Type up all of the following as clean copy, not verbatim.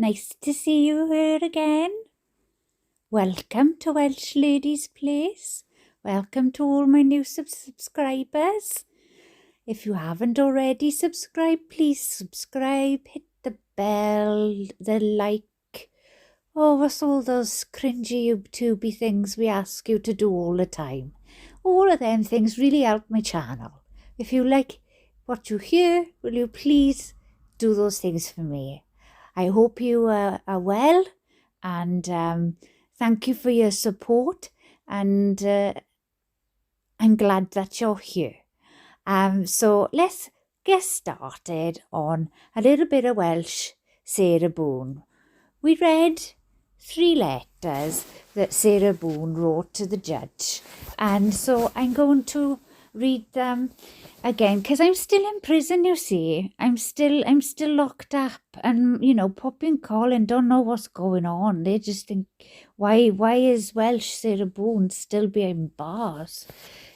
Nice to see you here again. Welcome to Welsh Lady's Place. Welcome to all my new subscribers. If you haven't already subscribed, please subscribe, hit the bell, the like. Oh, what's all those cringy YouTubey things we ask you to do all the time? All of them things really help my channel. If you like what you hear, will you please do those things for me? I hope you are well, and thank you for your support, and I'm glad that you're here. So let's get started on a little bit of Welsh Sarah Boone. We read 3 letters that Sarah Boone wrote to the judge, and so I'm going to read them again because I'm still in prison. You see, I'm still locked up, and popping call and don't know what's going on. They just think, why is Welsh Sarah Boone still behind bars?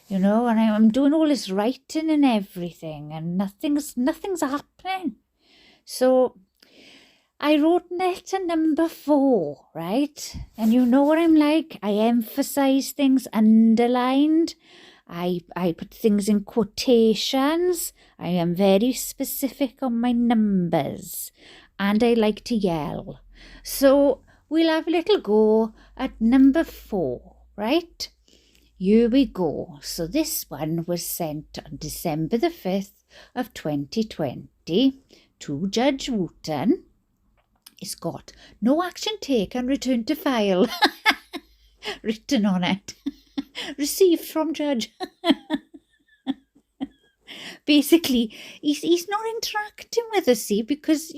And I'm doing all this writing and everything, and nothing's happening. So I wrote letter number 4, right? And you know what I'm like. I emphasize things underlined. I put things in quotations. I am very specific on my numbers. And I like to yell. So we'll have a little go at number 4, right? Here we go. So this one was sent on December the 5th of 2020 to Judge Wooten. It's got no action taken, return to file written on it. Received from judge. Basically, he's not interacting with us, see, because,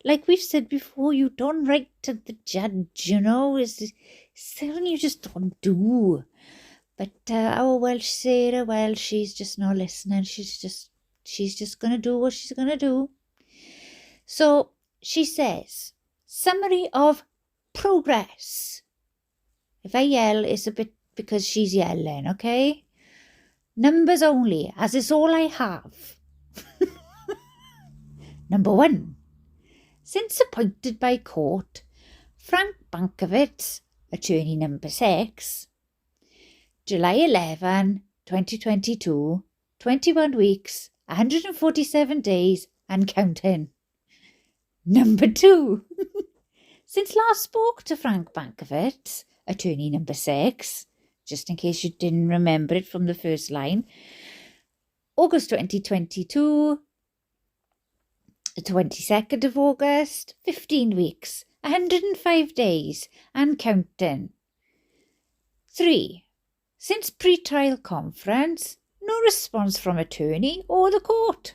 like we've said before, you don't write to the judge, it's something you just don't do. But our Welsh Sarah, well, she's just not listening. She's just going to do what she's going to do. So she says, summary of progress. If I yell, it's a bit because she's yelling, okay? Numbers only, as is all I have. Number 1. Since appointed by court, Frank Bankovitz, attorney number 6, July 11, 2022, 21 weeks, 147 days and counting. Number 2. Since last spoke to Frank Bankovitz, attorney number 6, just in case you didn't remember it from the first line, August 2022, the 22nd of August, 15 weeks, 105 days and counting. 3. Since pre-trial conference, no response from attorney or the court.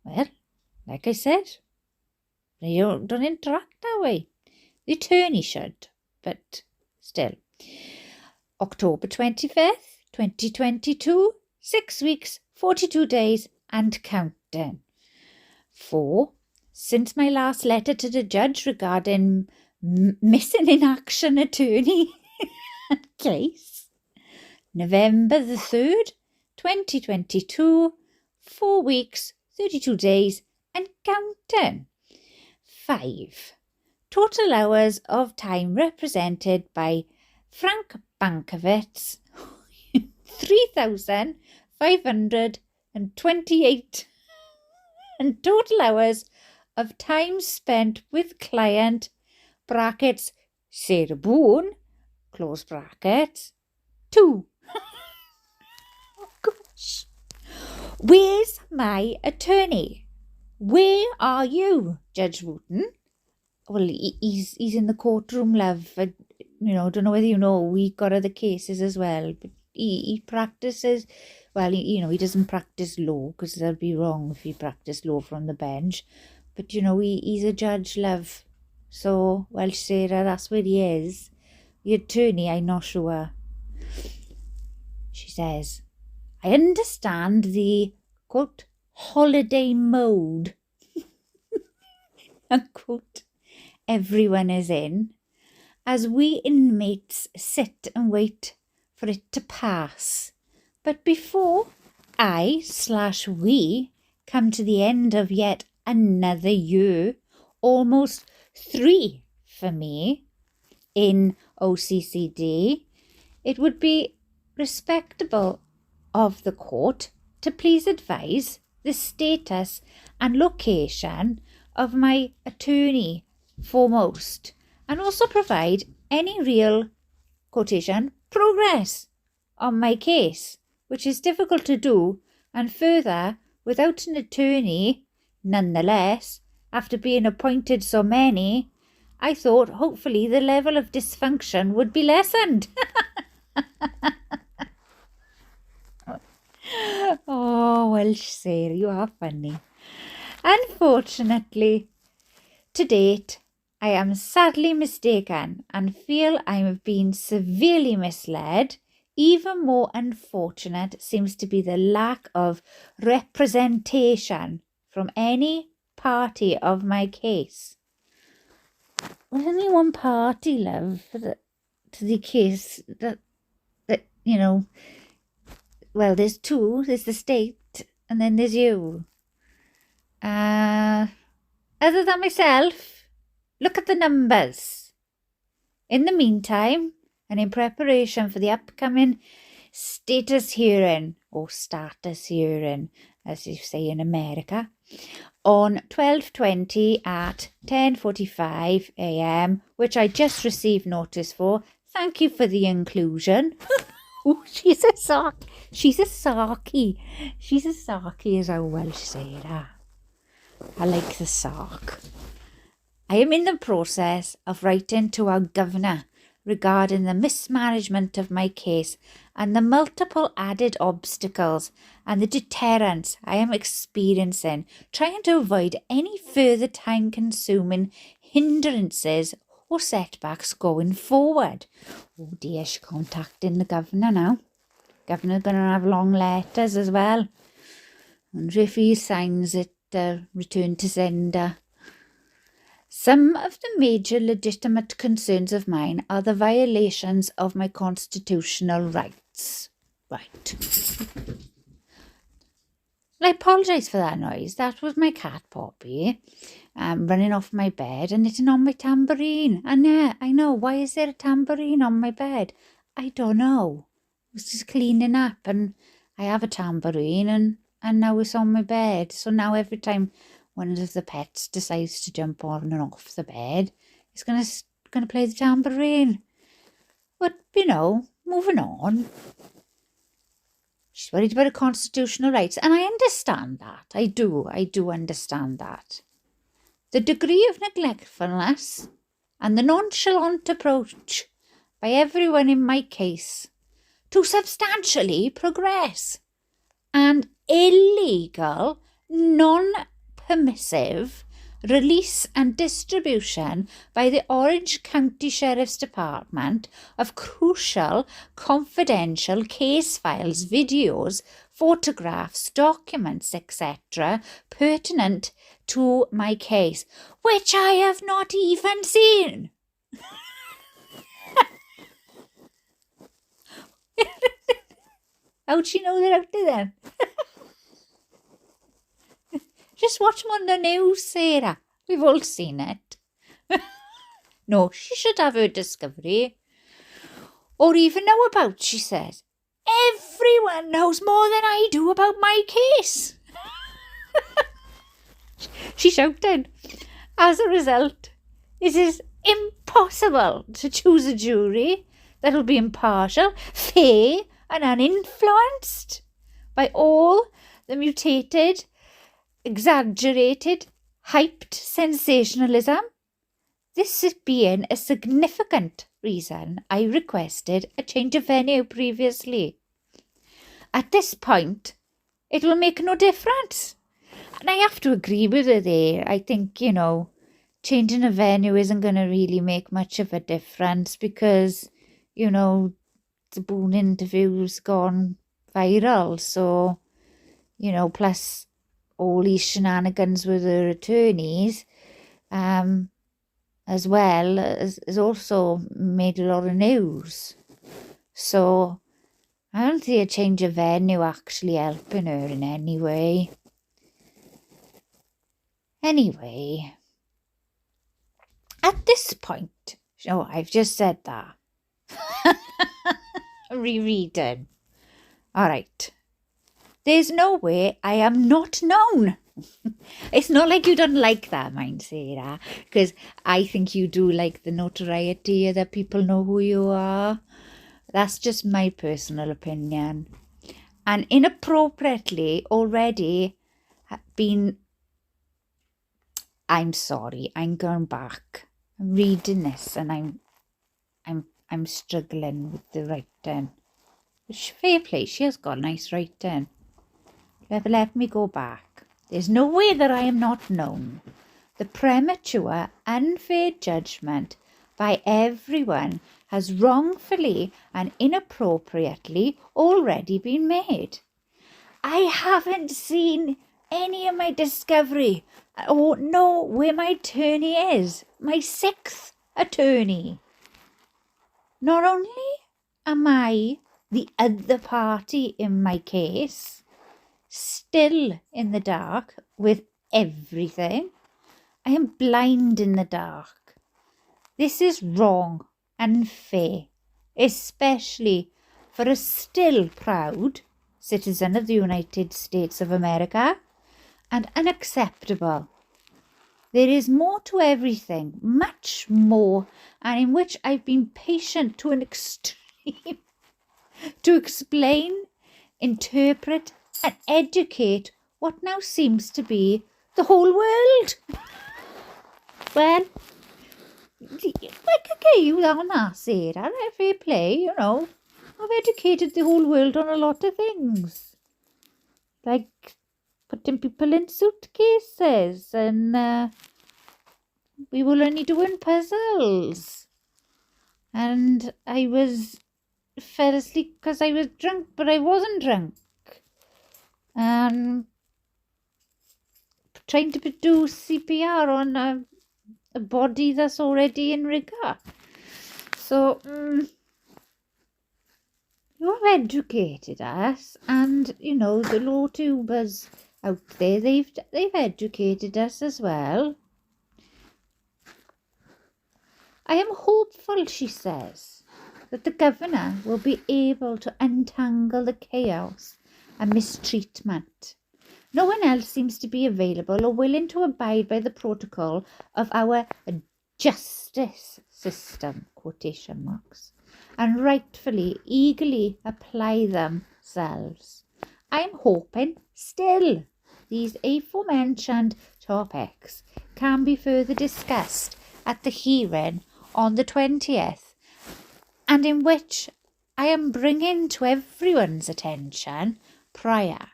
Well, like I said, they don't interact that way. The attorney should, but still. October 25th, 2022, 6 weeks, 42 days and counting. 4. Since my last letter to the judge regarding missing in action attorney case, November the 3rd, 2022, 4 weeks, 32 days and counting. 5. Total hours of time represented by Frank Bankovitz, 3,528, and total hours of time spent with client, brackets, Sarah Boone, close brackets, 2. Oh gosh. Where's my attorney? Where are you, Judge Wooten? Well, he's in the courtroom, love. Don't know whether you know, we got other cases as well, but he practices, well, he doesn't practice law, because that'd be wrong if he practiced law from the bench, but he's a judge, love. So, Welsh Sarah, that's where he is. The attorney, I'm not sure. She says, I understand the, quote, holiday mode, unquote, everyone is in, as we inmates sit and wait for it to pass. But before I/we come to the end of yet another year, almost 3 for me in OCCD, it would be respectable of the court to please advise the status and location of my attorney foremost, and also provide any real, quotation, progress on my case, which is difficult to do, and further, without an attorney, nonetheless, after being appointed so many, I thought hopefully the level of dysfunction would be lessened. Oh, Welsh Sarah, you are funny. Unfortunately, to date, I am sadly mistaken and feel I have been severely misled. Even more unfortunate seems to be the lack of representation from any party of my case. There's only one party, love, to the case that well, there's two. There's the state and then there's you. Other than myself, look at the numbers. In the meantime, and in preparation for the upcoming status hearing, or status hearing, as you say in America, on 12/20 at 10:45 a.m, which I just received notice for. Thank you for the inclusion. Oh, she's a sarky. She's a sarky as our Welsh Sarah. I like the sark. I am in the process of writing to our governor regarding the mismanagement of my case and the multiple added obstacles and the deterrence I am experiencing, trying to avoid any further time-consuming hindrances or setbacks going forward. Oh dear, she's contacting the governor now. Governor's going to have long letters as well. I wonder if he signs it, return to sender. Some of the major legitimate concerns of mine are the violations of my constitutional rights. Right. I apologise for that noise. That was my cat Poppy running off my bed and hitting on my tambourine. And yeah, I know, why is there a tambourine on my bed? I don't know. I was just cleaning up and I have a tambourine and now it's on my bed. So now every time one of the pets decides to jump on and off the bed, it's gonna play the tambourine. But, moving on. She's worried about her constitutional rights, and I understand that. I do understand that. The degree of neglectfulness and the nonchalant approach by everyone in my case to substantially progress and illegal, non-permissive release and distribution by the Orange County Sheriff's Department of crucial confidential case files, videos, photographs, documents, etc. pertinent to my case, which I have not even seen. How'd she know they're out there then? Just watch them on the news, Sarah. We've all seen it. No, she should have her discovery. Or even know about, she says. Everyone knows more than I do about my case. She shouted. As a result, it is impossible to choose a jury that will be impartial, fair and uninfluenced by all the mutated, exaggerated, hyped sensationalism. This being a significant reason I requested a change of venue previously. At this point, it will make no difference. And I have to agree with her there. I think, changing a venue isn't going to really make much of a difference because, the Boone interview's gone viral. So, plus all these shenanigans with her attorneys, as well, has also made a lot of news. So I don't see a change of venue actually helping her in any way. Anyway, this point, oh, I've just said that. Rereading. All right. There's no way I am not known. It's not like you don't like that, mind, Sarah, because I think you do like the notoriety that people know who you are. That's just my personal opinion. And inappropriately already been... I'm sorry, I'm going back. I'm reading this and I'm struggling with the writing. Fair play, she has got nice writing. Let me go back. There's no way that I am not known. The premature, unfair judgment by everyone has wrongfully and inappropriately already been made. I haven't seen any of my discovery or know where my attorney is, my 6th attorney. Not only am I the other party in my case, still in the dark with everything, I am blind in the dark. This is wrong, unfair, especially for a still proud citizen of the United States of America, and unacceptable. There is more to everything, much more, and in which I've been patient to an extreme to explain, interpret, and educate what now seems to be the whole world. Well, I could get you on that, Sarah. Fair play, you know. I've educated the whole world on a lot of things. Like putting people in suitcases, and we were only doing puzzles. And I fell asleep because I was drunk, but I wasn't drunk. Trying to do CPR on a body that's already in rigor. So, you have educated us, and, you know, the law tubers out there, they've educated us as well. I am hopeful, she says, that the governor will be able to untangle the chaos and mistreatment. No one else seems to be available or willing to abide by the protocol of our justice system, quotation marks, and rightfully, eagerly apply themselves. I am hoping still these aforementioned topics can be further discussed at the hearing on the 20th, and in which I am bringing to everyone's attention prior.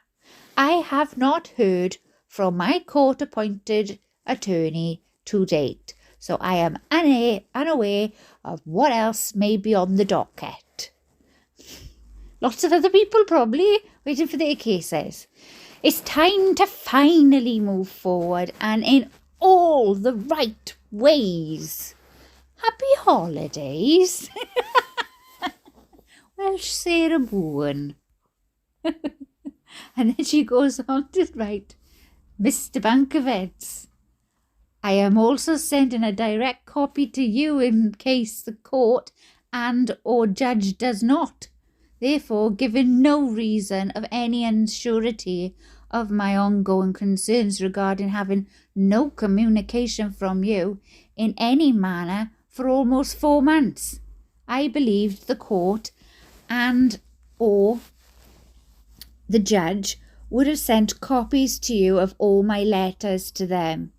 I have not heard from my court-appointed attorney to date, so I am unaware of what else may be on the docket. Lots of other people probably waiting for their cases. It's time to finally move forward and in all the right ways. Happy holidays. Welsh Sarah Boones. And then she goes on to write, Mr. Bankovets, I am also sending a direct copy to you in case the court and or judge does not, therefore giving no reason of any unsurety of my ongoing concerns regarding having no communication from you in any manner for almost 4 months. I believed the court and or the judge would have sent copies to you of all my letters to them.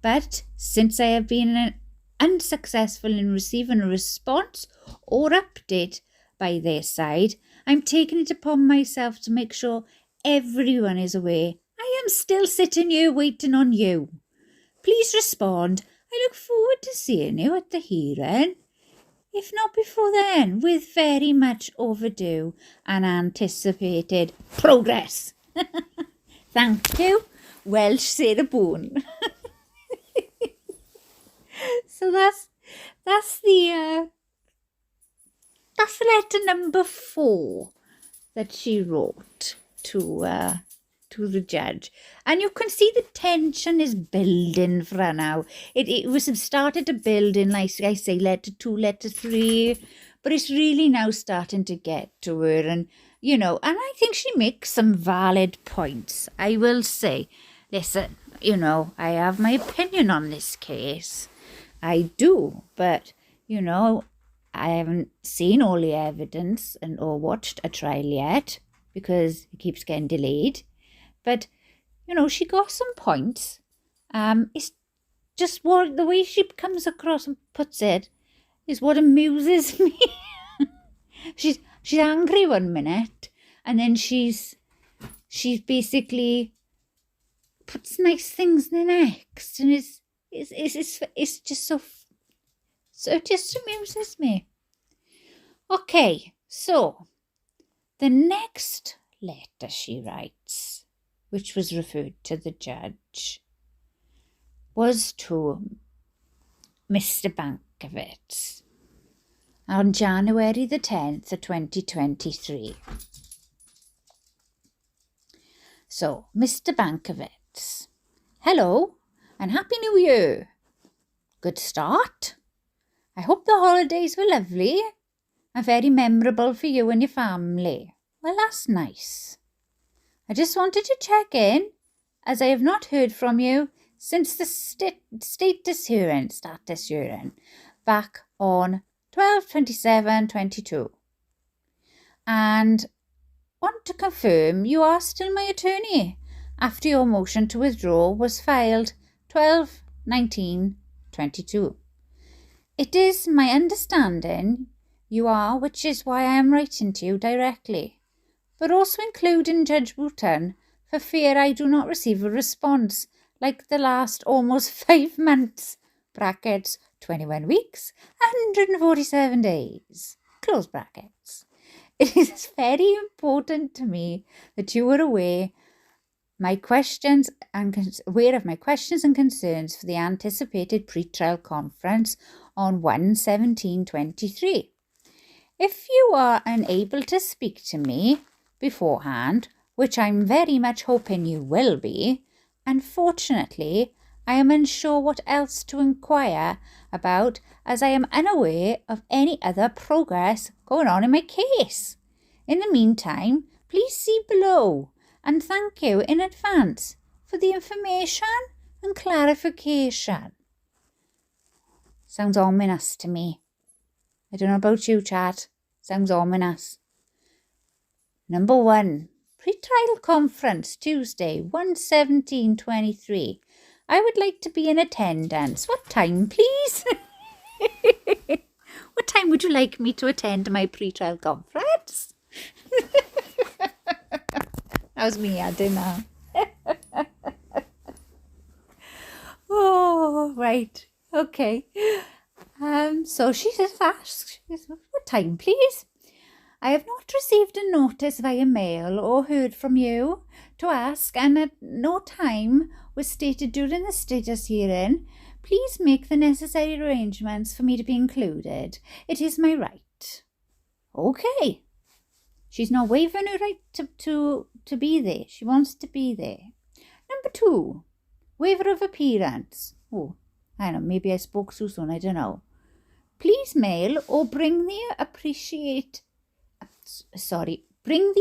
But since I have been unsuccessful in receiving a response or update by their side, I'm taking it upon myself to make sure everyone is aware I am still sitting here waiting on you. Please respond. I look forward to seeing you at the hearing. If not before then, with very much overdue and anticipated progress. Thank you, Welsh Sarah Boones. So that's the letter number 4 that she wrote to to the judge. And you can see the tension is building for now. It was started to build in, like I say, letter 2, letter 3. But it's really now starting to get to her. And, and I think she makes some valid points. I will say, listen, I have my opinion on this case. I do. But, I haven't seen all the evidence or watched a trial yet because it keeps getting delayed. But, she got some points. It's just the way she comes across and puts it is what amuses me. She's angry one minute, and then she's basically puts nice things in the next, and it's just so it just amuses me. Okay, so the next letter she writes, which was referred to the judge, was to Mr. Bankovitz on January the 10th of 2023. So, Mr. Bankovitz, hello and Happy New Year. Good start. I hope the holidays were lovely and very memorable for you and your family. Well, that's nice. I just wanted to check in, as I have not heard from you since the status hearing back on 12/27/22. And want to confirm you are still my attorney after your motion to withdraw was filed 12/19/22. It is my understanding you are, which is why I am writing to you directly, but also including Judge Wooten for fear I do not receive a response like the last almost 5 months, brackets, 21 weeks, 147 days, close brackets. It is very important to me that you are aware of my questions and concerns for the anticipated pre-trial conference on 1/17/23. If you are unable to speak to me beforehand, which I'm very much hoping you will be, unfortunately, I am unsure what else to inquire about, as I am unaware of any other progress going on in my case. In the meantime, please see below, and thank you in advance for the information and clarification. Sounds ominous to me. I don't know about you, chat. Sounds ominous. Number 1. Pre-trial conference, Tuesday, 1/17/23. I would like to be in attendance. What time, please? What time would you like me to attend my pre-trial conference? That was me adding that. Oh, right. Okay. So she just asked, what time, please? I have not received a notice via mail or heard from you to ask, and at no time was stated during the status hearing. Please make the necessary arrangements for me to be included. It is my right. Okay. She's not waiving her right to be there. She wants to be there. Number 2, waiver of appearance. Oh, I don't know, maybe I spoke too soon, I don't know. Please mail or bring the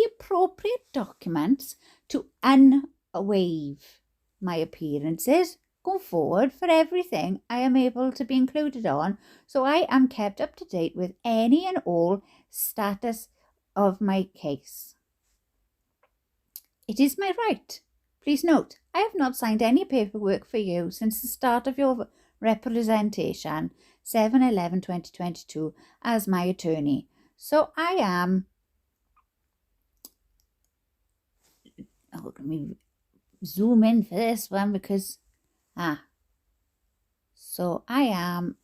appropriate documents to unwaive my appearances going forward for everything I am able to be included on, so I am kept up to date with any and all status of my case. It is my right. Please note, I have not signed any paperwork for you since the start of your representation, 7/11/2022, as my attorney. So I am... let me zoom in for this one because... So I am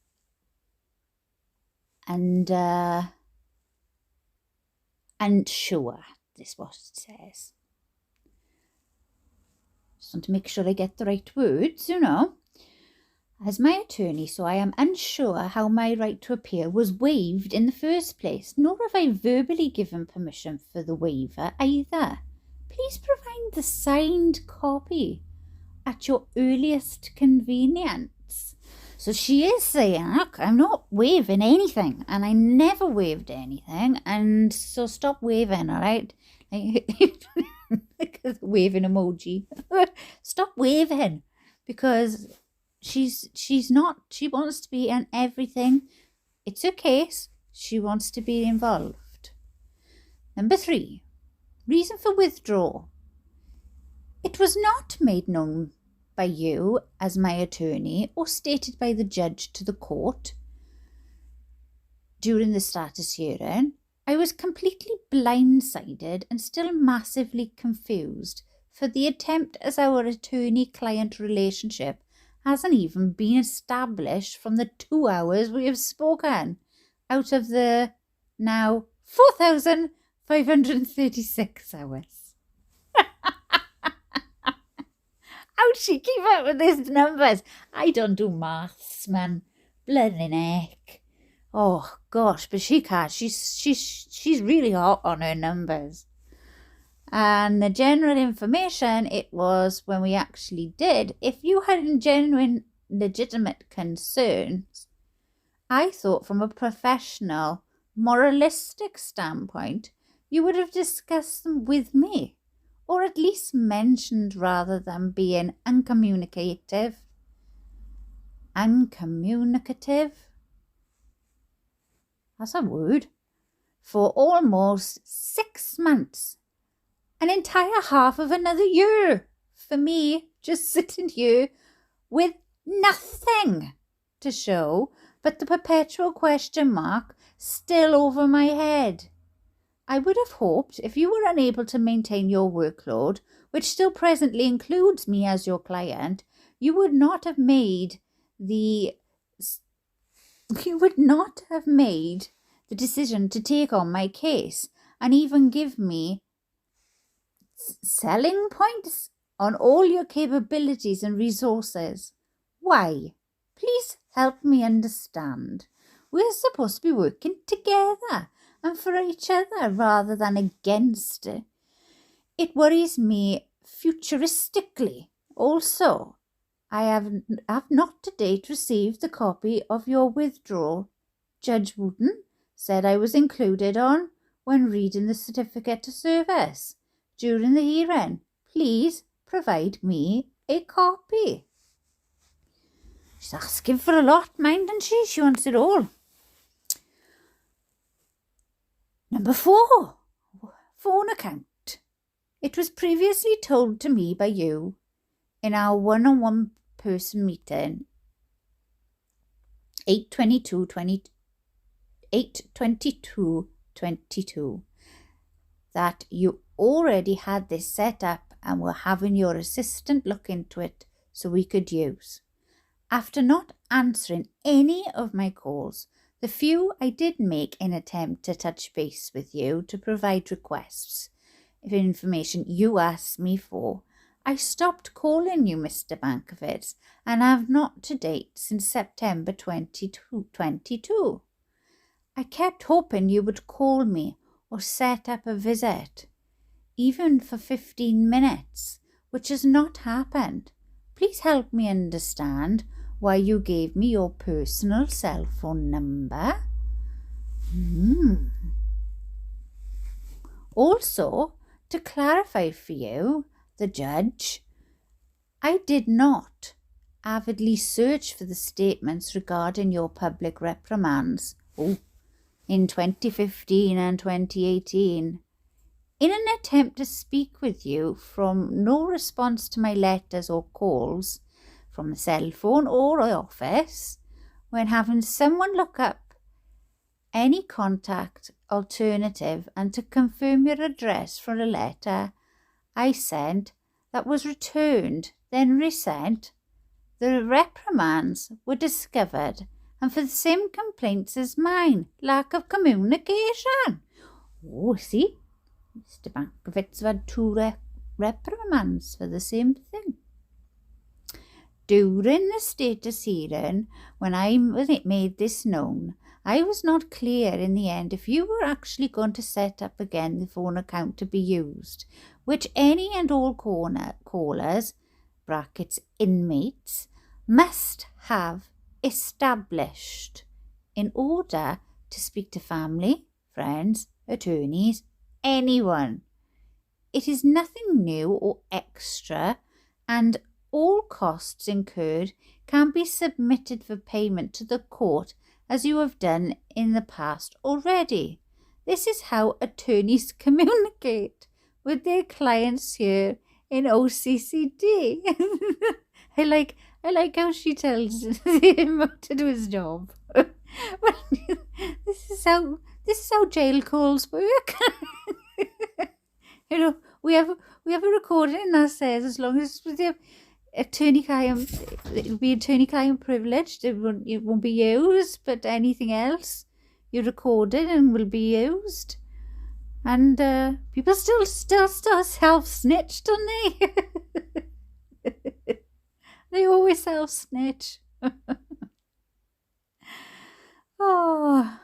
unsure, this is what it says. Just want to make sure I get the right words, As my attorney, so I am unsure how my right to appear was waived in the first place, nor have I verbally given permission for the waiver either. please provide the signed copy at your earliest convenience. So she is saying, look, I'm not waiving anything, and I never waived anything, and so stop waving, all right? Like waving emoji. Stop waving, because she's not. She wants to be in everything. It's her case. She wants to be involved. Number 3, reason for withdrawal. It was not made known by you as my attorney or stated by the judge to the court during the status hearing. I was completely blindsided and still massively confused, for the attempt as our attorney-client relationship hasn't even been established from the 2 hours we have spoken out of the now 4,536 hours. How'd she keep up with these numbers? I don't do maths, man. Bloody neck. Oh gosh, but she can't. She's really hot on her numbers. And the general information, it was when we actually did. If you had genuine, legitimate concerns, I thought from a professional, moralistic standpoint, you would have discussed them with me, or at least mentioned rather than being uncommunicative. Uncommunicative? That's a word. For almost 6 months. An entire half of another year for me, just sitting here with nothing to show but the perpetual question mark still over my head. I would have hoped if you were unable to maintain your workload, which still presently includes me as your client, you would not have made the decision to take on my case and even give me selling points on all your capabilities and resources. Why? Please help me understand. We're supposed to be working together and for each other rather than against it. It worries me futuristically. Also, I have not to date received the copy of your withdrawal. Judge Boone said I was included on when reading the certificate of service during the hearing. Please provide me a copy. She's asking for a lot, mindn't she? She wants it all. Number 4, phone account. It was previously told to me by you in our one-on-one person meeting 8/22/22 that you already had this set up and were having your assistant look into it so we could use. After not answering any of my calls, the few I did make an attempt to touch base with you to provide requests of information you asked me for, I stopped calling you, Mr. Bankovitz, and have not to date since September 2022. I kept hoping you would call me or set up a visit, even for 15 minutes, which has not happened. Please help me understand why you gave me your personal cell phone number. Also, to clarify for you, the judge, I did not avidly search for the statements regarding your public reprimands in 2015 and 2018. In an attempt to speak with you from no response to my letters or calls from the cell phone or office, when having someone look up any contact alternative and to confirm your address for a letter I sent that was returned, then resent, the reprimands were discovered, and for the same complaints as mine, lack of communication. Oh, see, Mr. Bankovitz had 2 reprimands for the same thing. During the status hearing, when I made this known, I was not clear in the end if you were actually going to set up again the phone account to be used, which any and all callers, brackets inmates, must have established in order to speak to family, friends, attorneys, anyone. It is nothing new or extra, and all costs incurred can be submitted for payment to the court as you have done in the past already. This is how attorneys communicate with their clients here in OCCD. I like how she tells him to do his job. Well, this is how jail calls work. We have a recording that says as long as the attorney-client, it'll be attorney-client privileged. It won't be used, but anything else you recorded and will be used. And people still self-snitch, don't they? They always self-snitch. Oh.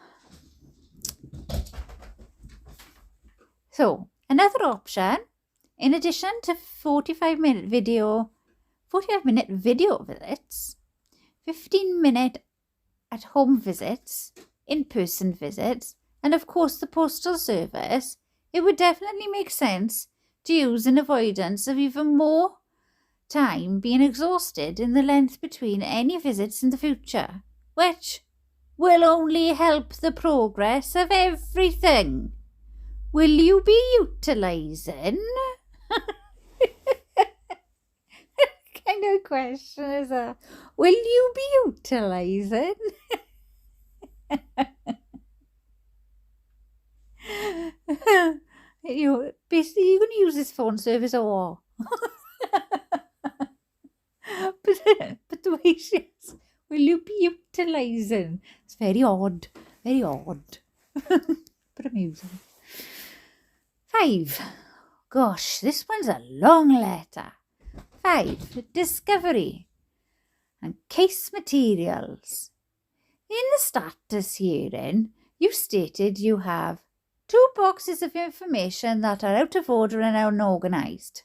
So, another option, in addition to 45-minute video visits, 15-minute at-home visits, in-person visits, and of course the postal service, it would definitely make sense to use in avoidance of even more time being exhausted in the length between any visits in the future, which will only help the progress of everything. Will you be utilising? What kind of question is that? Will you be utilising? Basically, you're going to use this phone service or but the way she is, will you be utilising? It's very odd, but amusing. 5. Gosh, this one's a long letter. 5. Discovery and case materials. In the status hearing, you stated you have 2 boxes of information that are out of order and unorganised.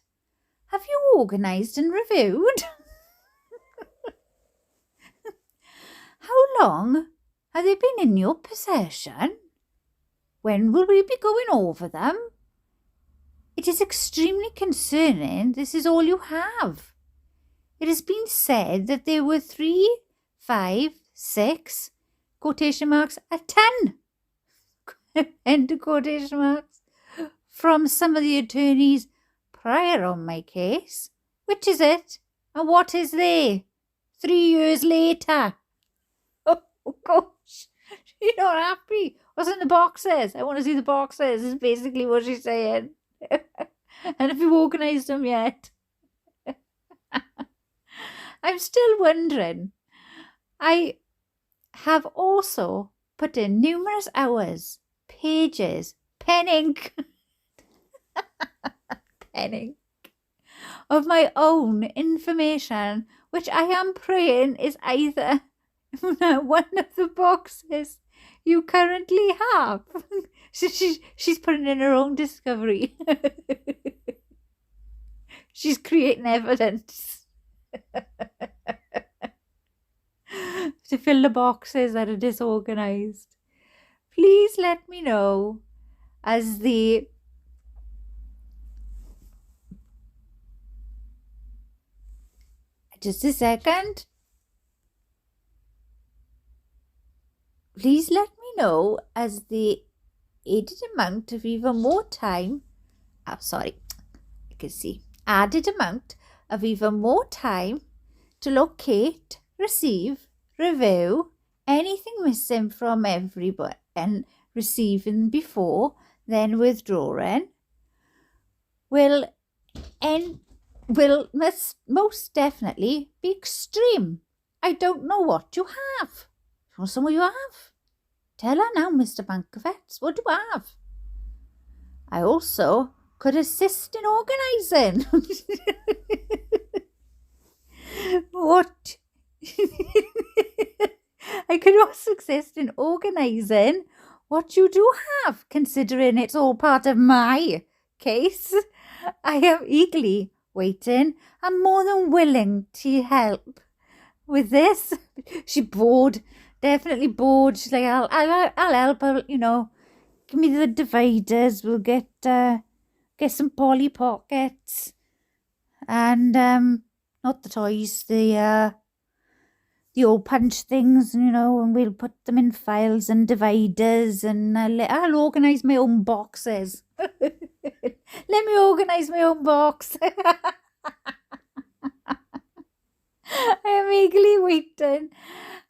Have you organised and reviewed? How long have they been in your possession? When will we be going over them? It is extremely concerning this is all you have. It has been said that there were 3, 5, 6, quotation marks, a 10, end of quotation marks, from some of the attorneys prior on my case. Which is it? And what is there? 3 years later. Oh gosh, she's not happy. What's in the boxes? I want to see the boxes, is basically what she's saying. And have you organised them yet? I'm still wondering. I have also put in numerous hours, pages, pen ink, of my own information, which I am praying is either one of the boxes you currently have. So she's putting in her own discovery. She's creating evidence to fill the boxes that are disorganised. Please let me know as the just a second. Please let me know as the added amount of even more time. Oh, sorry. You can see. Added amount of even more time to locate, receive, review anything missing from everybody and receiving before, then withdrawing must most definitely be extreme. I don't know what you have. What some of you have? Tell her now, Mr. Bankovets. What do I have? I also could assist in organising. What? I could also assist in organising what you do have, considering it's all part of my case. I am eagerly waiting and more than willing to help with this. She's bored, definitely bored. She's like, I'll help. Give me the dividers. We'll get some Polly Pockets and not the toys, the old punch things, and we'll put them in files and dividers, and I'll organise my own boxes. Let me organise my own box. I am eagerly waiting.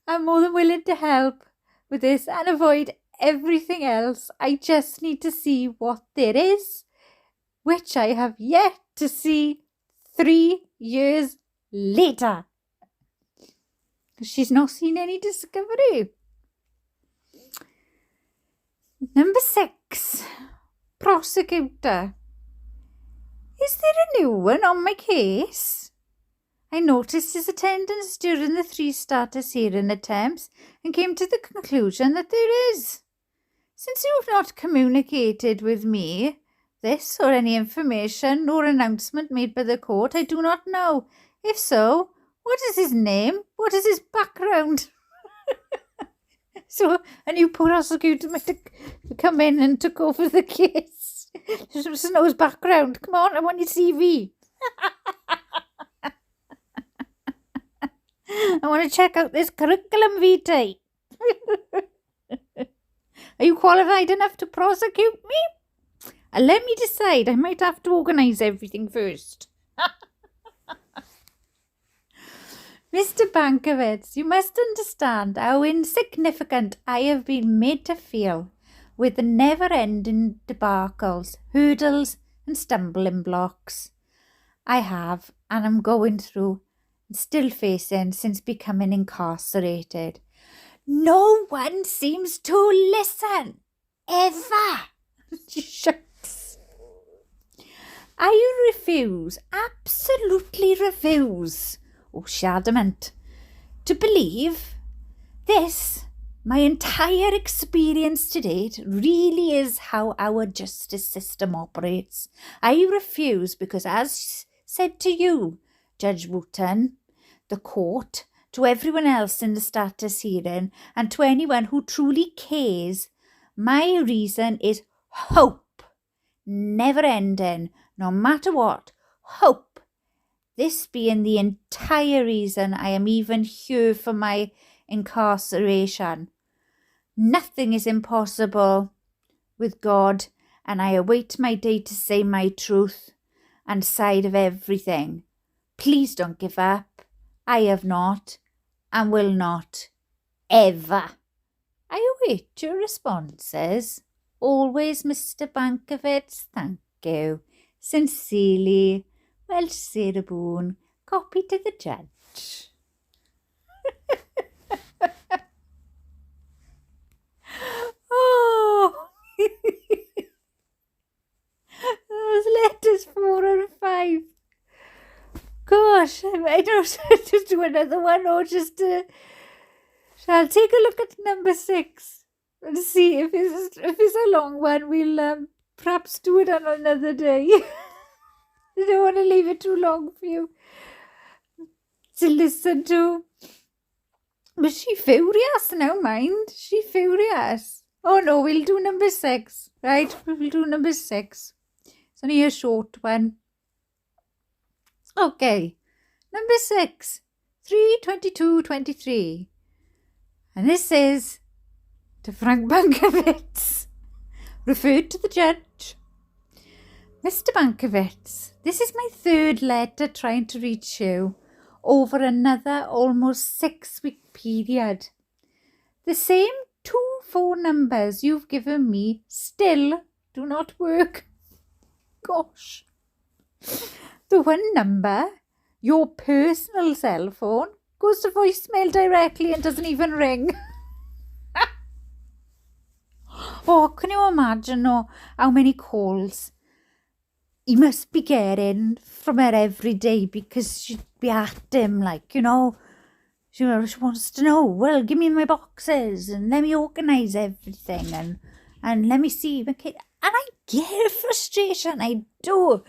I'm more than willing to help with this and avoid everything else. I just need to see what there is, which I have yet to see 3 years later. She's not seen any discovery. Number 6. Prosecutor. Is there a new one on my case? I noticed his attendance during the 3 status hearing attempts and came to the conclusion that there is. Since you have not communicated with me this or any information or announcement made by the court, I do not know. If so, what is his name? What is his background? So a new prosecutor might have come in and took over the case. Just know his background. Come on, I want your CV. I want to check out this curriculum vitae. Are you qualified enough to prosecute me? Let me decide. I might have to organise everything first. Mr. Bankovitz, you must understand how insignificant I have been made to feel with the never-ending debacles, hurdles and stumbling blocks I have and am going through and still facing since becoming incarcerated. No one seems to listen, ever. Shucks. I refuse, absolutely refuse, she adamant, to believe this, my entire experience to date, really is how our justice system operates. I refuse because, as said to you, Judge Wooten, the court, to everyone else in the status hearing, and to anyone who truly cares, my reason is hope, never ending, no matter what, hope. This being the entire reason I am even here for my incarceration. Nothing is impossible with God, and I await my day to say my truth and side of everything. Please don't give up. I have not and will not ever. I await your responses. Always, Mr. Bankovitz. Thank you. Sincerely, Welsh Sarah Boone, copy to the judge. Oh, those letters 4 and 5. Gosh, I don't know to do another one or just I'll take a look at number 6 and see if it's a long one. We'll perhaps do it on another day. I don't want to leave it too long for you to listen to. But she furious now, mind. She furious. Oh no, we'll do number 6. Right, we'll do number 6. It's only a short one. Okay, number 6, 3/22/23. And this is to Frank Bankovitz, referred to the judge. Mr. Bankovitz, this is my 3rd letter trying to reach you over another almost 6-week period. The same 2 phone numbers you've given me still do not work. Gosh. The one number, your personal cell phone, goes to voicemail directly and doesn't even ring. Oh, can you imagine how many calls he must be getting from her every day, because she'd be at him she wants to know, well, give me my boxes and let me organise everything and let me see my kid. And I get frustration, I do.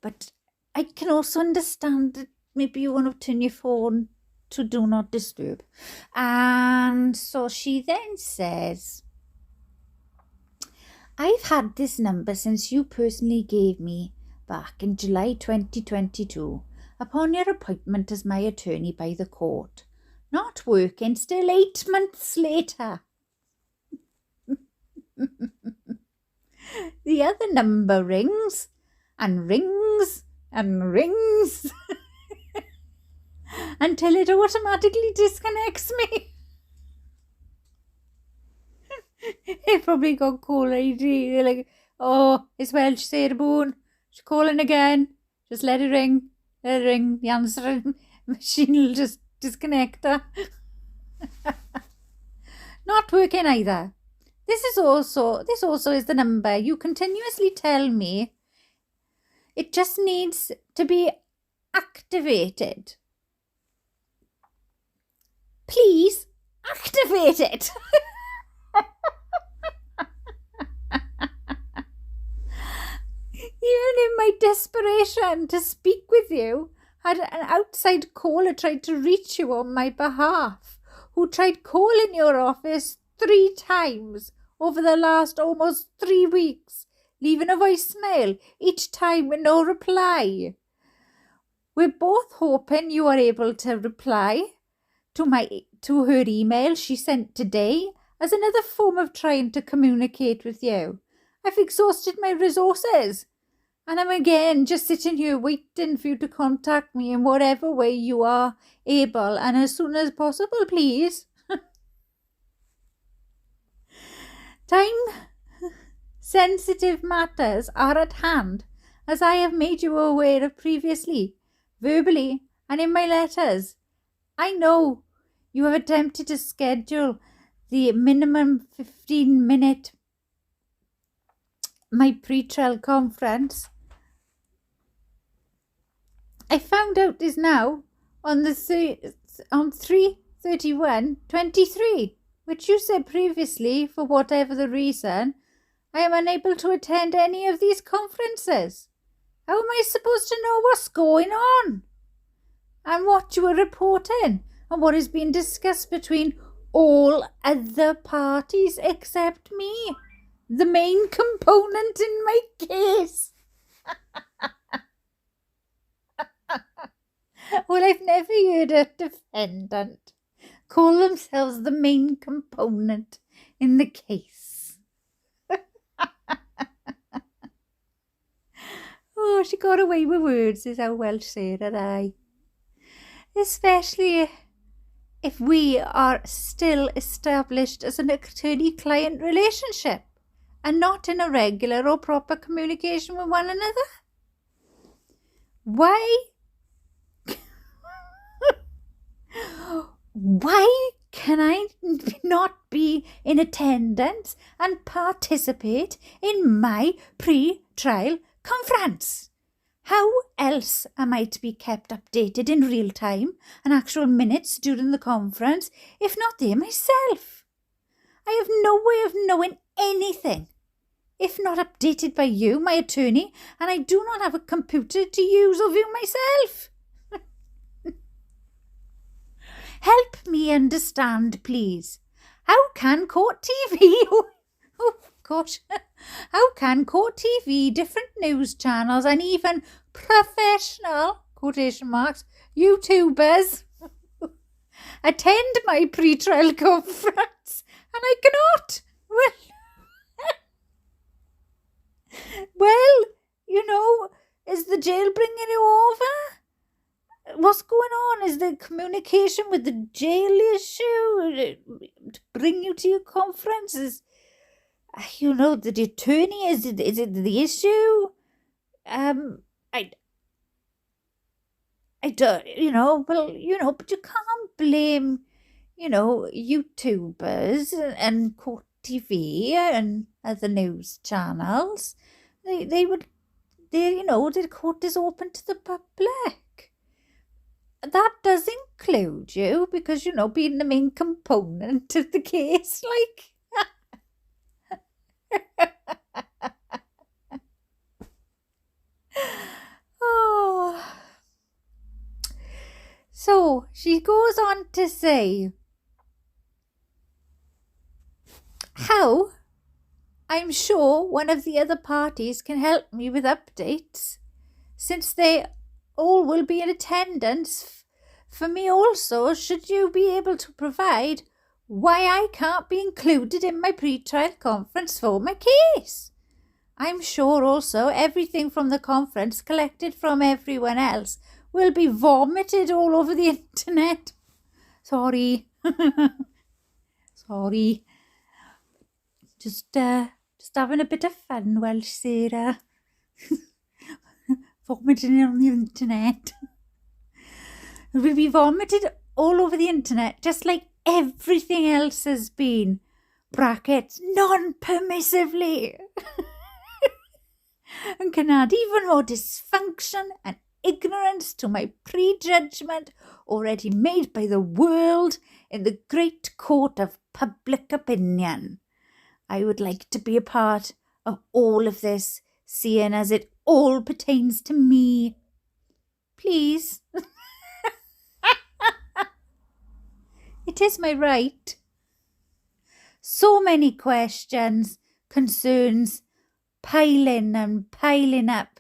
But I can also understand that maybe you want to turn your phone to do not disturb. And so she then says, I've had this number since you personally gave me back in July 2022 upon your appointment as my attorney by the court. Not working still 8 months later. The other number rings and rings and rings until it automatically disconnects me. It probably got call ID. They're like, oh, it's Welsh Sarah Boones. She's calling again. Just let it ring. Let it ring. The answering machine will just disconnect her. Not working either. This also is the number you continuously tell me. It just needs to be activated. Please activate it. Even in my desperation to speak with you, had an outside caller tried to reach you on my behalf, who tried calling your office 3 times over the last almost 3 weeks, leaving a voicemail each time with no reply. We're both hoping you are able to reply to her email she sent today as another form of trying to communicate with you. I've exhausted my resources, and I'm again just sitting here waiting for you to contact me in whatever way you are able, and as soon as possible, please. Time-sensitive matters are at hand, as I have made you aware of previously, verbally and in my letters. I know you have attempted to schedule the minimum 15-minute my pre-trial conference. I found out is now on 3/31/23, which you said previously, for whatever the reason, I am unable to attend any of these conferences. How am I supposed to know what's going on and what you are reporting and what is being discussed between all other parties except me, the main component in my case? Well, I've never heard a defendant call themselves the main component in the case. Oh, she got away with words, is our Welsh Sarah, especially if we are still established as an attorney-client relationship and not in a regular or proper communication with one another. Why can I not be in attendance and participate in my pre-trial conference? How else am I to be kept updated in real time and actual minutes during the conference, if not there myself? I have no way of knowing anything, if not updated by you, my attorney, and I do not have a computer to use or view myself. Help me understand, please. How can court TV... Oh, gosh. How can court TV, different news channels, and even professional, quotation marks, YouTubers attend my pre-trial conference, and I cannot? Well, is the jail bringing you over? What's going on? Is the communication with the jail issue to bring you to your conferences? The attorney, is it the issue? I don't, but you can't blame, YouTubers and court TV and other news channels. The court is open to the public. That does include you because, being the main component of the case, like. So she goes on to say how I'm sure one of the other parties can help me with updates, since they all will be in attendance. For me also, should you be able to provide why I can't be included in my pre-trial conference for my case? I'm sure also everything from the conference collected from everyone else will be vomited all over the internet. Sorry. Sorry. Just having a bit of fun, Welsh Sarah. Vomiting on the internet. It will be vomited all over the internet, just like everything else has been. Brackets, non-permissively. And can add even more dysfunction and ignorance to my prejudgment already made by the world in the great court of public opinion. I would like to be a part of all of this, seeing as it all pertains to me. Please. It is my right. So many questions, concerns, piling and piling up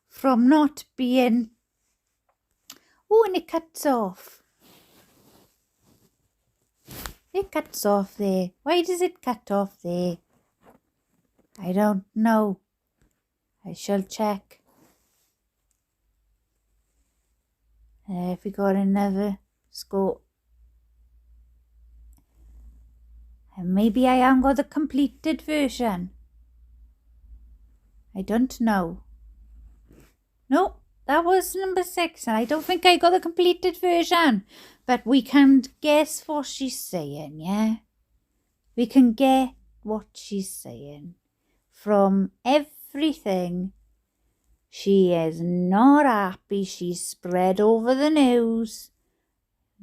from not being... Oh, and it cuts off. It cuts off there. Why does it cut off there? I don't know. I shall check. If we got another score. And maybe I haven't got the completed version. I don't know. No, that was number 6. And I don't think I got the completed version. But we can guess what she's saying, yeah? We can get what she's saying. From everything, she is not happy. She's spread over the news.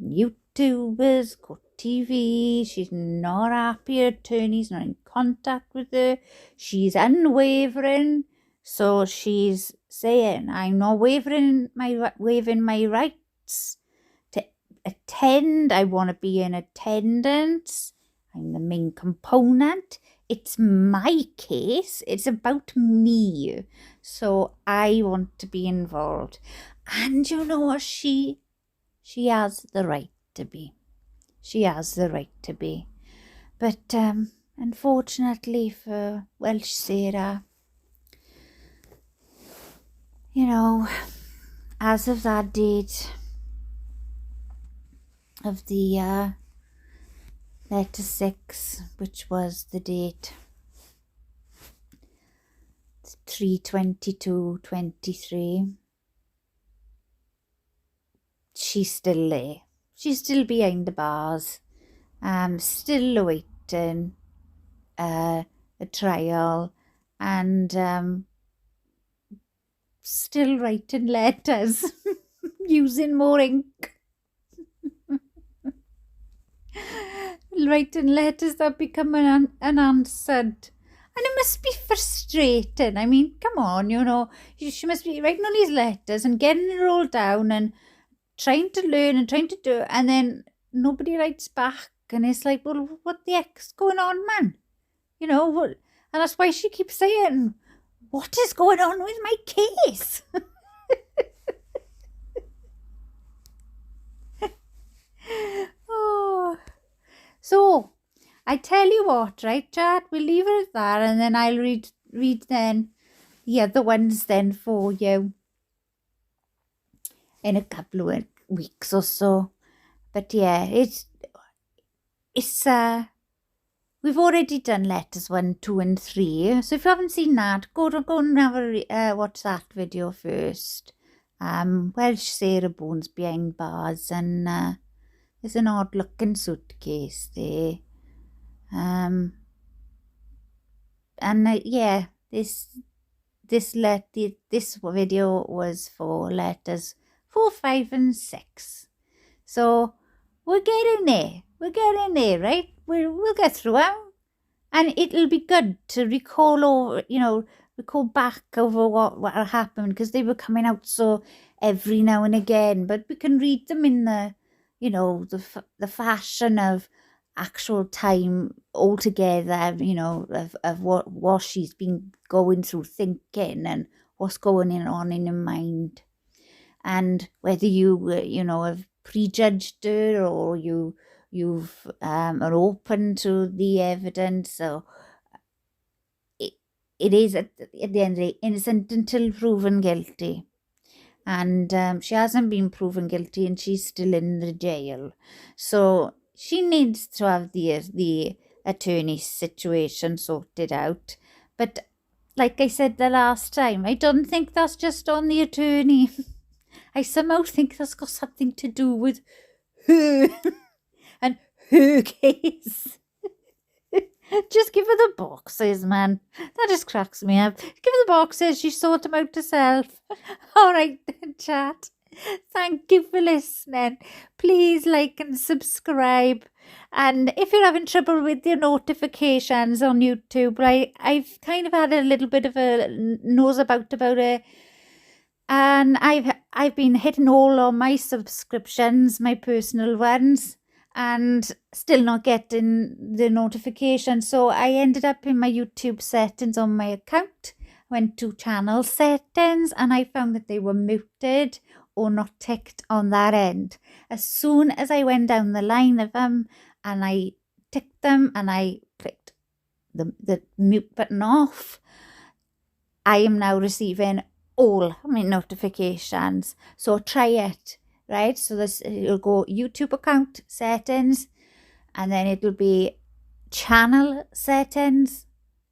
YouTubers, got TV. She's not happy. Her attorney's not in contact with her. She's unwavering. So she's saying, I'm not waiving my rights to attend. I want to be in attendance. I'm the main component. It's my case. It's about me. So I want to be involved. And you know what? She has the right to be. She has the right to be. But unfortunately for Welsh Sarah, you know, as of that date of the letter 6, which was the date 3/22/23, she's still there. She's still behind the bars, still awaiting a trial, and still writing letters using more ink. Writing letters that become unanswered. And it must be frustrating. I mean, come on, you know, she must be writing all these letters and getting it all down and trying to learn and trying to do it, and then nobody writes back. And it's like, well, what the heck's going on, man? You know, what? And that's why she keeps saying, what is going on with my case? Oh. So, I tell you what, right, chat, we'll leave it at that, and then I'll read then the other ones then for you in a couple of weeks or so. But yeah, it's we've already done letters 1, 2, and 3. So if you haven't seen that, go and have a watch that video first. Welsh Sarah Boones behind bars, and there's an odd looking suitcase there. Yeah, this video was for letters 4, 5, and 6. So we're getting there. Right? We'll get through them, and it'll be good to recall back over what happened, because they were coming out so every now and again, but we can read them in the, you know, the fashion of actual time altogether, you know, of what she's been going through, thinking, and what's going on in her mind. And whether you, you know, have prejudged her, or you've are open to the evidence, or it is at the end of the day innocent until proven guilty. And she hasn't been proven guilty, and she's still in the jail. So she needs to have the attorney situation sorted out. But like I said the last time, I don't think that's just on the attorney. I somehow think that's got something to do with her and her case. Just give her the boxes, man. That just cracks me up. Give her the boxes. She sort them out herself. All right, then, chat. Thank you for listening. Please like and subscribe. And if you're having trouble with your notifications on YouTube, I've kind of had a little bit of a nose about it. And I've been hitting all on my subscriptions, my personal ones, and still not getting the notification. So I ended up in my YouTube settings on my account, went to channel settings, and I found that they were muted or not ticked on that end. As soon as I went down the line of them and I ticked them and I clicked the mute button off, I am now receiving all my notifications. So try it. Right, so it'll go YouTube account settings, and then it'll be channel settings,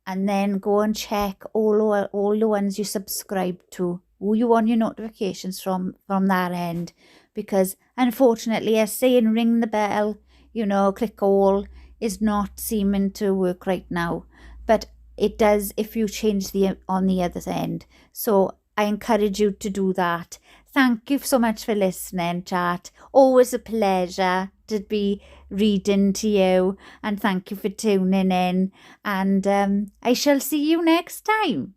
and then go and check all the ones you subscribe to, who you want your notifications from that end. Because unfortunately, as saying ring the bell, you know, click all, is not seeming to work right now, but it does if you change on the other end. So I encourage you to do that. Thank you so much for listening, chat. Always a pleasure to be reading to you. And thank you for tuning in. And I shall see you next time.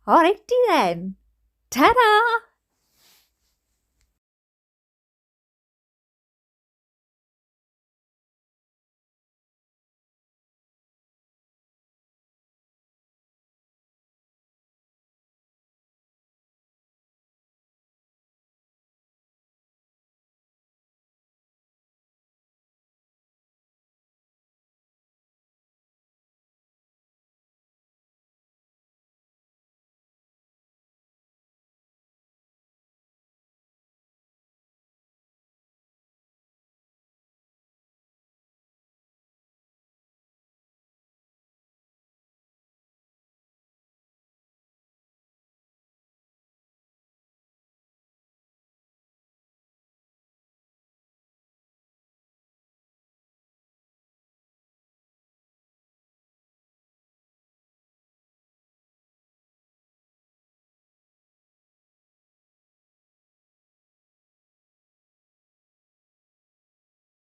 Alrighty then. Ta-da!